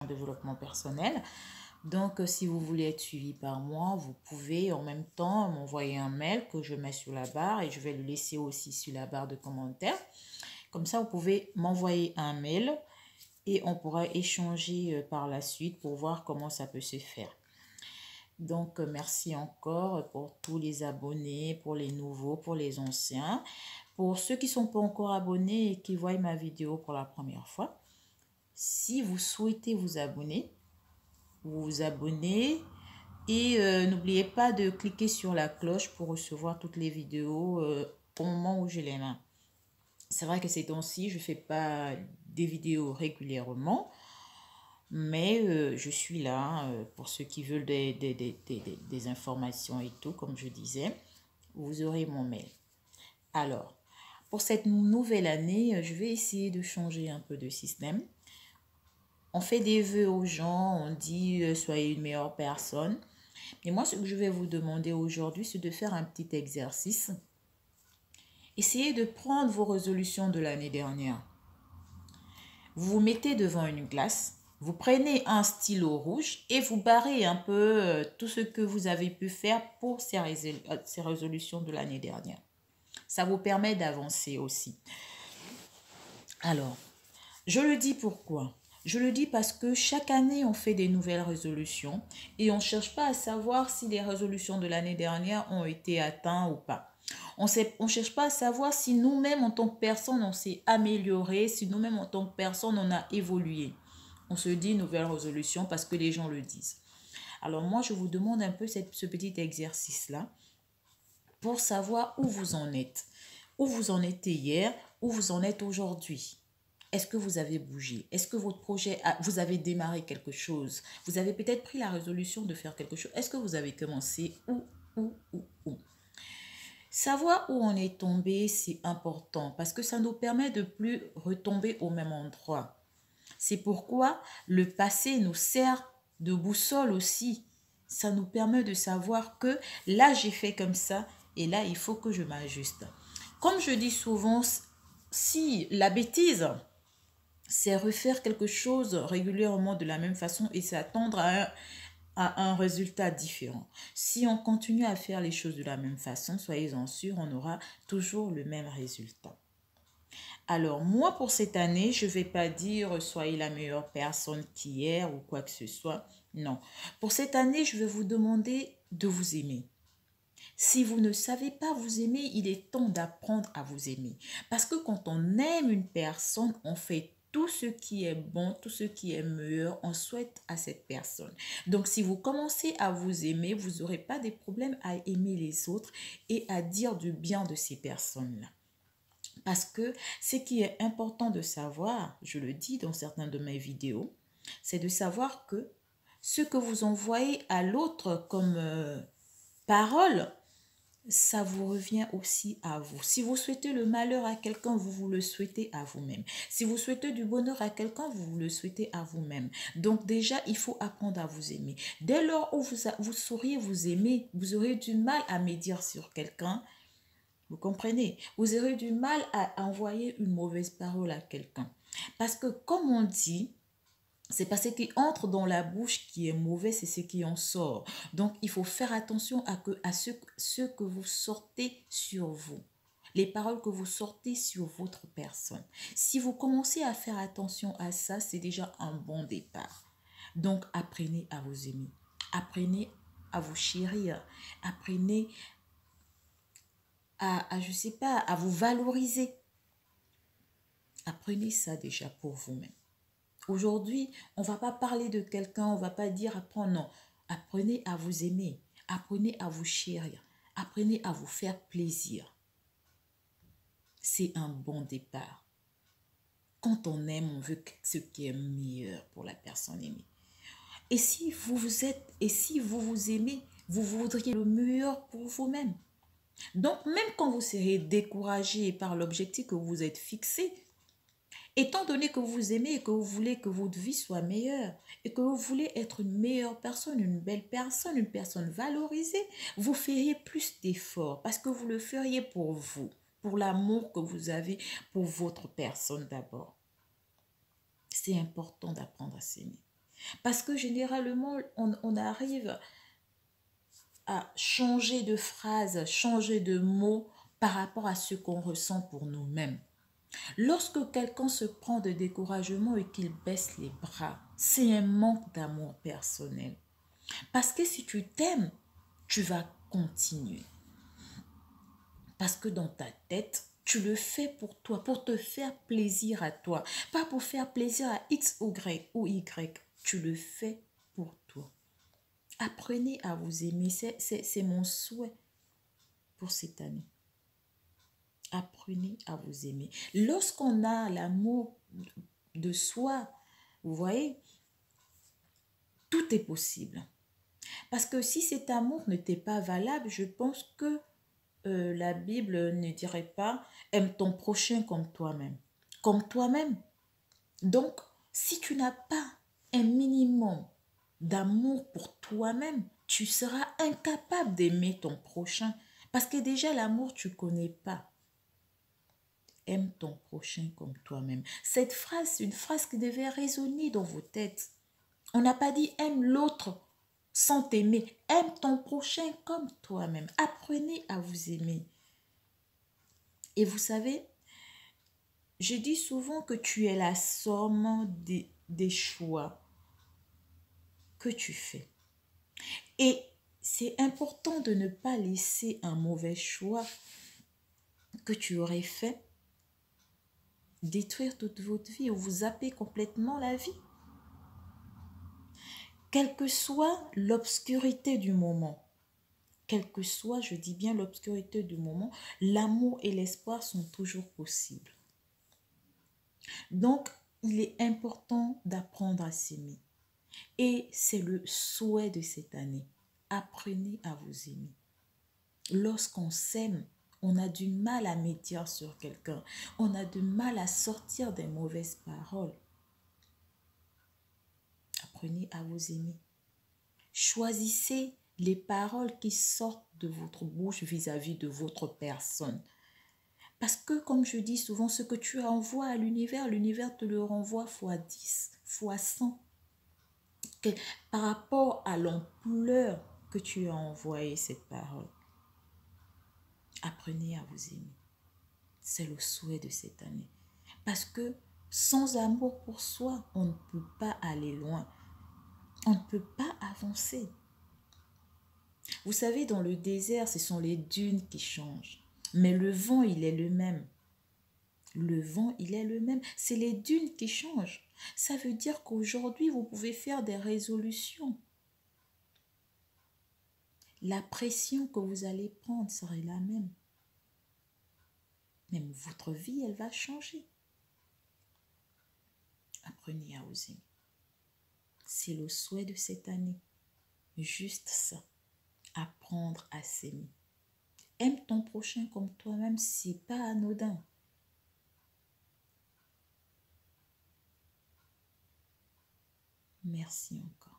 développement personnel. Donc, si vous voulez être suivi par moi, vous pouvez en même temps m'envoyer un mail que je mets sur la barre et je vais le laisser aussi sur la barre de commentaires. Comme ça, vous pouvez m'envoyer un mail et on pourra échanger par la suite pour voir comment ça peut se faire. Donc, merci encore pour tous les abonnés, pour les nouveaux, pour les anciens. Pour ceux qui ne sont pas encore abonnés et qui voient ma vidéo pour la première fois, si vous souhaitez vous abonner, vous vous abonnez et n'oubliez pas de cliquer sur la cloche pour recevoir toutes les vidéos au moment où je les mets. C'est vrai que ces temps-ci, je ne fais pas des vidéos régulièrement, mais je suis là pour ceux qui veulent des informations et tout, comme je disais. Vous aurez mon mail. Alors, pour cette nouvelle année, je vais essayer de changer un peu de système. On fait des vœux aux gens, on dit soyez une meilleure personne. Et moi, ce que je vais vous demander aujourd'hui, c'est de faire un petit exercice. Essayez de prendre vos résolutions de l'année dernière. Vous vous mettez devant une glace, vous prenez un stylo rouge et vous barrez un peu tout ce que vous avez pu faire pour ces résolutions de l'année dernière. Ça vous permet d'avancer aussi. Alors, je le dis pourquoi? Je le dis parce que chaque année, on fait des nouvelles résolutions et on ne cherche pas à savoir si les résolutions de l'année dernière ont été atteintes ou pas. On ne cherche pas à savoir si nous-mêmes, en tant que personne, on s'est amélioré, si nous-mêmes, en tant que personne, on a évolué. On se dit nouvelle résolution parce que les gens le disent. Alors moi, je vous demande un peu ce petit exercice-là pour savoir où vous en êtes. Où vous en étiez hier, où vous en êtes aujourd'hui. Est-ce que vous avez bougé? Est-ce que votre projet, vous avez démarré quelque chose? Vous avez peut-être pris la résolution de faire quelque chose. Est-ce que vous avez commencé où? Savoir où on est tombé, c'est important parce que ça nous permet de plus retomber au même endroit. C'est pourquoi le passé nous sert de boussole aussi. Ça nous permet de savoir que là, j'ai fait comme ça et là, il faut que je m'ajuste. Comme je dis souvent, si la bêtise, c'est refaire quelque chose régulièrement de la même façon et s'attendre à un résultat différent. Si on continue à faire les choses de la même façon, soyez-en sûrs, on aura toujours le même résultat. Alors, moi, pour cette année, je ne vais pas dire soyez la meilleure personne qu'hier ou quoi que ce soit. Non. Pour cette année, je vais vous demander de vous aimer. Si vous ne savez pas vous aimer, il est temps d'apprendre à vous aimer. Parce que quand on aime une personne, on fait tout ce qui est bon, tout ce qui est meilleur, on souhaite à cette personne. Donc, si vous commencez à vous aimer, vous n'aurez pas de problème à aimer les autres et à dire du bien de ces personnes-là. Parce que ce qui est important de savoir, je le dis dans certaines de mes vidéos, c'est de savoir que ce que vous envoyez à l'autre comme parole, ça vous revient aussi à vous. Si vous souhaitez le malheur à quelqu'un, vous vous le souhaitez à vous-même. Si vous souhaitez du bonheur à quelqu'un, vous vous le souhaitez à vous-même. Donc déjà, il faut apprendre à vous aimer. Dès lors où vous sauriez vous aimer, vous aurez du mal à médire sur quelqu'un. Vous comprenez? Vous aurez du mal à envoyer une mauvaise parole à quelqu'un. Parce que comme on dit, c'est pas ce qui entre dans la bouche qui est mauvais, c'est ce qui en sort. Donc, il faut faire attention à ce que vous sortez sur vous. Les paroles que vous sortez sur votre personne. Si vous commencez à faire attention à ça, c'est déjà un bon départ. Donc, apprenez à vous aimer. Apprenez à vous chérir. Apprenez je sais pas, à vous valoriser. Apprenez ça déjà pour vous-même. Aujourd'hui, on ne va pas parler de quelqu'un, on ne va pas dire apprendre, non. Apprenez à vous aimer, apprenez à vous chérir, apprenez à vous faire plaisir. C'est un bon départ. Quand on aime, on veut ce qui est meilleur pour la personne aimée. Et si vous vous aimez, vous voudriez le meilleur pour vous-même. Donc, même quand vous serez découragé par l'objectif que vous vous êtes fixé, étant donné que vous aimez et que vous voulez que votre vie soit meilleure et que vous voulez être une meilleure personne, une belle personne, une personne valorisée, vous feriez plus d'efforts parce que vous le feriez pour vous, pour l'amour que vous avez pour votre personne d'abord. C'est important d'apprendre à s'aimer. Parce que généralement, on arrive à changer de phrase, changer de mots par rapport à ce qu'on ressent pour nous-mêmes. Lorsque quelqu'un se prend de découragement et qu'il baisse les bras, c'est un manque d'amour personnel. Parce que si tu t'aimes, tu vas continuer. Parce que dans ta tête, tu le fais pour toi, pour te faire plaisir à toi. Pas pour faire plaisir à X ou Y. Tu le fais pour toi. Apprenez à vous aimer. C'est mon souhait pour cette année. Apprenez à vous aimer. Lorsqu'on a l'amour de soi, vous voyez, tout est possible. Parce que si cet amour n'était pas valable, je pense que la Bible ne dirait pas aime ton prochain comme toi-même. Comme toi-même. Donc, si tu n'as pas un minimum d'amour pour toi-même, tu seras incapable d'aimer ton prochain. Parce que déjà, l'amour, tu ne connais pas. Aime ton prochain comme toi-même. Cette phrase, c'est une phrase qui devait résonner dans vos têtes. On n'a pas dit aime l'autre sans t'aimer. Aime ton prochain comme toi-même. Apprenez à vous aimer. Et vous savez, je dis souvent que tu es la somme des choix que tu fais. Et c'est important de ne pas laisser un mauvais choix que tu aurais fait détruire toute votre vie ou vous zapper complètement la vie. Quelle que soit l'obscurité du moment, quelle que soit, je dis bien l'obscurité du moment, l'amour et l'espoir sont toujours possibles. Donc, il est important d'apprendre à s'aimer. Et c'est le souhait de cette année. Apprenez à vous aimer. Lorsqu'on s'aime, on a du mal à médire sur quelqu'un. On a du mal à sortir des mauvaises paroles. Apprenez à vous aimer. Choisissez les paroles qui sortent de votre bouche vis-à-vis de votre personne. Parce que, comme je dis souvent, ce que tu envoies à l'univers, l'univers te le renvoie fois 10, fois 100. Par rapport à l'ampleur que tu as envoyé cette parole, apprenez à vous aimer. C'est le souhait de cette année. Parce que sans amour pour soi, on ne peut pas aller loin. On ne peut pas avancer. Vous savez, dans le désert, ce sont les dunes qui changent. Mais le vent, il est le même. Le vent, il est le même. C'est les dunes qui changent. Ça veut dire qu'aujourd'hui, vous pouvez faire des résolutions. La pression que vous allez prendre serait la même. Même votre vie, elle va changer. Apprenez à vous aimer. C'est le souhait de cette année. Juste ça. Apprendre à s'aimer. Aime ton prochain comme toi-même, c'est pas anodin. Merci encore.